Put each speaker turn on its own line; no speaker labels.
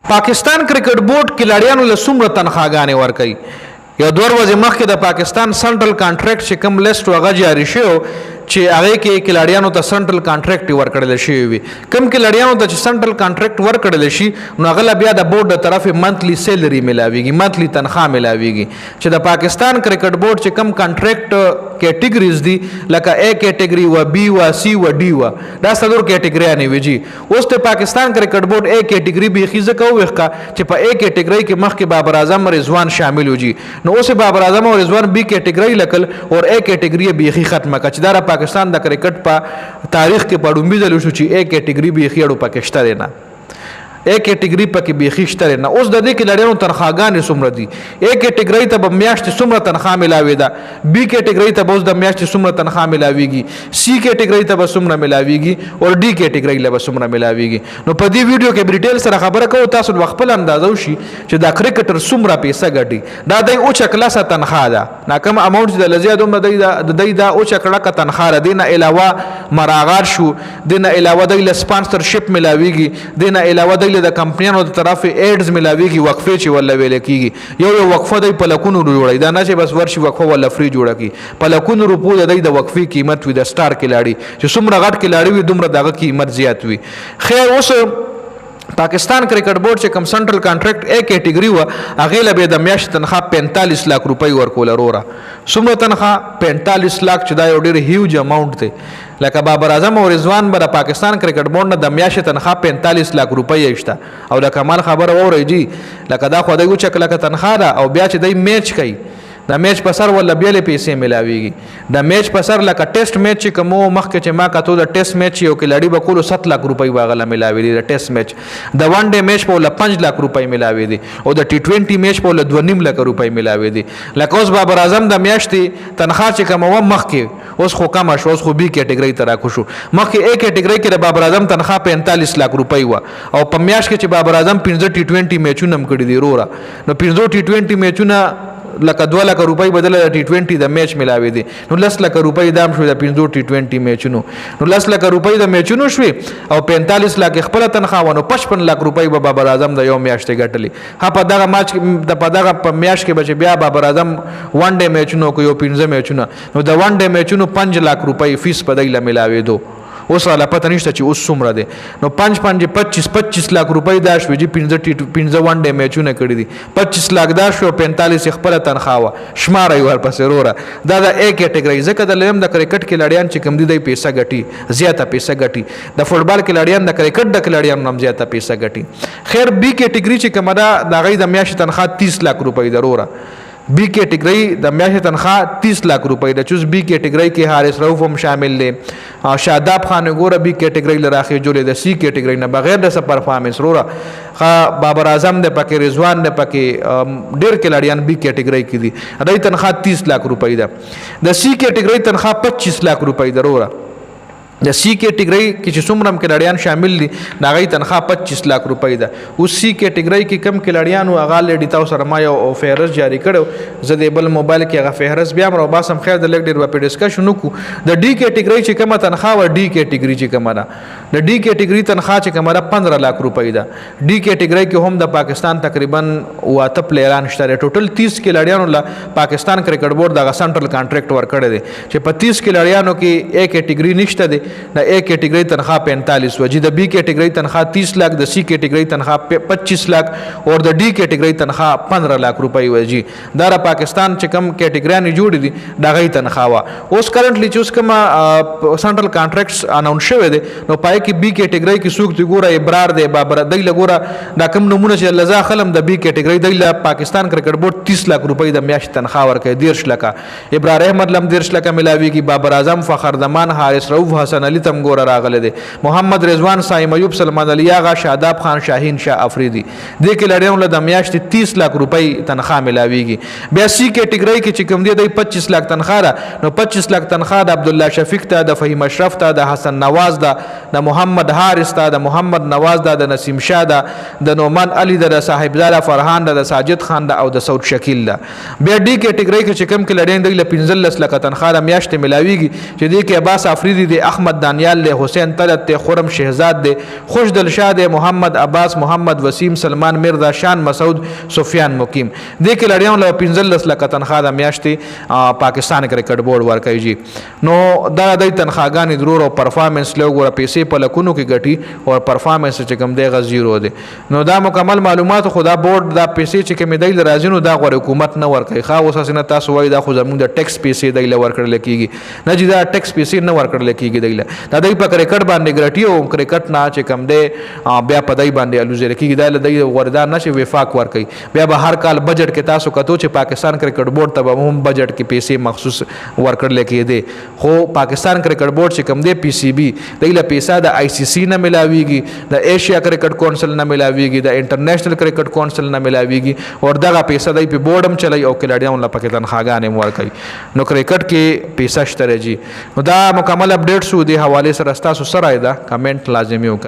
پاکستان کرکټ بورډ کلاړیانو له څومره تنخواګانې ورکوي؟ یو 2 ورځې مخکې د پاکستان سنټرل کانټریکټ چې کوم لیست هغه جاری شوی چې هغه کې کلاړیانو ته سنټرل کانټریکټ ورکړل شوی وي. کوم کلاړیانو ته چې سنټرل کانټریکټ ورکړل شي نو هغه بیا د بورډ د طرف منتلی سیلری ملاويږي، منتلی تنخواه ملاويږي. چې د پاکستان کرکټ بورډ چې کوم کانټریکټ کیټګریز دي لکه A کیټګری و B و C و D و دا څلور کیټګریانې وي جی. اوس ته پاکستان کرکټ بورډ A کیټګری به خیزه کوي چې په A کیټګری کې مخکې بابر اعظم رضوان شامل وي. نو اوس بابر اعظم او رضوان B کیټګری لکل او A کیټګری به خي ختمه کړه چې دا پاکستان د کرکټ په تاریخ کې پړومبي ځل شو چې A کیټګری به خيړو پاکستان نه A کیټګری پکې به خيشتره نه. اوس د دې کلاړیانو تنخواګانې څومره دي؟ A کیټګری ته به میاشتې څومره تنخواه ملاوي ده، B کیټګری ته به اوس د میاشتې څومره تنخواه ملاويږي، C کیټګری ته به څومره ملاويږي او D کیټګری له به څومره ملاويږي. نو په دې ویډیو کې ډیټیل سره خبره کوو تاسو د خپل اندازو شي چې دا کرکټر څومره پیسې ګټي. دا د اوچ کلاسه تنخواه ده، نا کوم اماونټ د لزیاد هم د اوچ کړه تنخواه ده. نه علاوه مراغات شو، دنه علاوه د سپانسرشپ ملاويږي، دنه علاوه د کمپنیانو د طرف ایډز ملاويږي، وقفه چې ولا ویل کیږي. یو وقفه د په لکونو جوړي، دا نه چې بس ورشي وقفه ولا فری جوړه کی. په لکونو روپو د وقفي قیمت وي د سٹار کلاړي چې څومره غټ کلاړي وي دومره دغه قیمت زیات وي. خیر اوس پاکستان کرکټ بورډ چې کوم سنټرل کانټریکټ A کیټګری و هغه له به د میاشت تنخواه 45 لک روپۍ ورکول وروره. څومره تنخواه؟ 45 لک چې دا یو ډیر هیوج اماونټ دی. لکه بابر اعظم او رضوان به د پاکستان کرکټ بورډ نه د میاشت تنخواه 45 لک روپۍ ایشته. او د کمال خبر اوري جی لکه دا خو د یو چک لکه تنخواه ده او بیا چې دای میچ کوي د میچ په سر ولا بیل پیسې ملاويږي. د میچ په سر لکه ټیسټ میچ چې کوم مخکې چې ما کتو د ټیسټ میچ یو کلاړي به کولو 7 لک روپۍ واغله ملاوي دي. د ټیسټ میچ د ون ډے میچ په 5 لک روپۍ ملاوي دي او د T20 میچ په 2.5 لک روپۍ ملاوي دي. لکه اوس بابر اعظم د میاشتې تنخواه چې کوم مخکې اوس خو کم شو، اوس خو B کیټګری ته راکو شو. مخکې A کیټګری کې د بابر اعظم تنخواه 45 لک روپۍ و او په میاشت کې چې بابر اعظم 15 T20 میچونه هم کړی دي وروره. نو 15 T20 میچونه لکه 2 لک روپۍ بدل د T20 د میچ ملاوي دي. نو 10 لک روپۍ دام شو د 15 T20 میچونو. نو 10 لک روپۍ د میچونو شوي او 45 لک خپل تنخواه نو 55 لک روپۍ به بابر اعظم د یو میاشتې ګټلي. ها په دغه ماچ د په دغه په میاشت کې به بیا بابر اعظم ون ډے میچونو کو یو 15 میچونه نو د ون ډے میچونو 5 لک روپۍ فیس په دایله ملاوي دو. اوس را پته نشته چې اوس څومره دی. نو 25 لک روپۍ دا شوې چې 15 ون ډے میچونه کړي دي. 25 لک دا شو 45 خپل تنخواه شماري ورپسې وروره. دا د A کیټګری ځکه د لیم د کرکټ کلاړیان چې کم دي د پیسې ګټي، زیاته پیسې ګټي. د فوټبال کلاړیان د کرکټ د کلاړیان هم زیاته پیسې ګټي. خیر B کیټګری چې کومه ده د غي د میاشت تنخواه 30 لک روپۍ وروره. B کیټګری د میاشت تنخواه 30 لک روپۍ د چوز B کیټګری کې حارث رؤف هم شامل دي، شاداب خان ګوره B کیټګری لراخي جوړې د C کیټګری نه بغیر د پرفارمنس وروره. بابر اعظم د پکې رضوان د پکې ډیر کلاړیان B کیټګری کې دي. دای تنخواه 30 لک روپۍ ده. د C کیټګری تنخواه 25 لک روپۍ وروره. د C کیټګری کې چې څومره کلاړیان شامل دي ناغي تنخواه 25 لک روپۍ ده. او C کیټګری کې کم کلاړیان او هغه لډی تاسو سره ما یو فهرست جاری کړو زه د بل موبایل کې هغه فهرست بیا مرو باسم خیر د لیک ډیر په ډسکشن وکړو. د D کیټګری چې کومه تنخواه و D کیټګری چې کومه ده د D کیټګری تنخواه چې کومه ده 15 لک روپۍ ده. D کیټګری کې هم د پاکستان تقریبا 8 پلیران شته. ټوټل 30 کلاړیانو له پاکستان کرکټ بورډ د سنټرل کانټریکټ ورکړی دی چې په 30 کلاړیانو کې A کیټګری نشته دی. د A کیټګری تنخواه 45 وجې د B کیټګری تنخواه 30 لک، د C کیټګری تنخواه 25 لک او د D کیټګری تنخواه 15 لک روپۍ وجې. دا د پاکستان چې کوم کیټګریانې جوړې دي دا غي تنخواه. اوس کرنټلی چې اوس کوم سنټرل کانټریکټس اناونس شوی دی نو پای کې B کیټګری کې څوک دی ګوره ابرار دی بابر دی لګوره دا کوم نمونه چې لزا خلم د B کیټګری دی له پاکستان کرکټ بورډ 30 لک روپۍ د میاشت تنخواه ورکړي. 10 لک ابرار احمد لم 10 لک ملاويږي. بابر اعظم فخردمان حارث رؤف حسن علي تم ګوره راغله دي. محمد رضوان صایم ایوب سلمان علي آغا شاداب خان شاهین شاه افریدي د کلاړیانو له د میاشت 30 لک روپۍ تنخواه ملاويږي. بیا C کیټګری کې چې کوم دی د 25 لک تنخواه ده نو 25 لک تنخواه د عبد الله شفیق ته، د فهیم اشرف ته، د حسن نواز ده، د محمد حارث ته، د محمد نواز ده، د نسیم شاه ده، د نومان علي ده، د صاحبزاده فرحان ده، د ساجد خان ده او د سعود شکیل ده. بیا D کیټګری کې چې کوم کلاړیان دی له 15 لک تنخواه د میاشت ملاويږي چې دی کې عباس افریدي د احمد محمد دانیال دی، حسین طلعت دی، خرم شهزاد دی، خوش دلشاه دی، محمد عباس، محمد وسیم، سلمان مرزا، شان مسعود، سفیان مقیم. دې کھلاڑیانو له 15 لکه تنخواه د میاشتې پاکستان کرکټ بورډ ورکوي جی. نو دا د تنخواهګانې ضرور او پرفارمنس له وګوره پیسې په لکونو کې ګټي او پرفارمنس چې کوم دی غ زیرو دی. نو دا مکمل معلومات خو دا بورډ دا پیسې چې کوم دی راځي نو دا غوړ حکومت نه ورکوي. خا اوس اسنه تاسو وایي دا خو زموږ د ټیکس پیسې دی له ورکړل کیږي نه جی، دا ټیکس پیسې نه ورکړل کیږي دی له دا دی په کرکټ باندې ګټي او کرکټ نه چې کوم دی بیا په دای باندې الوزره کیږي دا له دی وردا نشي وفاق ورکوي. بیا به هر کال بجټ کې تاسو کتو چې پاکستان کرکټ بورډ ته هم بجټ کې پیسې مخصوص ورکړل کېدي، خو پاکستان کرکټ بورډ چې کوم دی پی سی بی دی له پیسې د آی سی سی نه ملاويږي، د ایشیا کرکټ کونسل نه ملاويږي، د انټرنیشنل کرکټ کونسل نه ملاويږي او دغه پیسې دی په بورډ هم چلای او کھلاڑیانو له پکې تنخواهګانې ورکوي. نو کرکټ کې پیسې شته جی. نو دا مکمل اپډیټ شو دی حواله سره تاسو سره دا کمنټ لازمي وکړئ.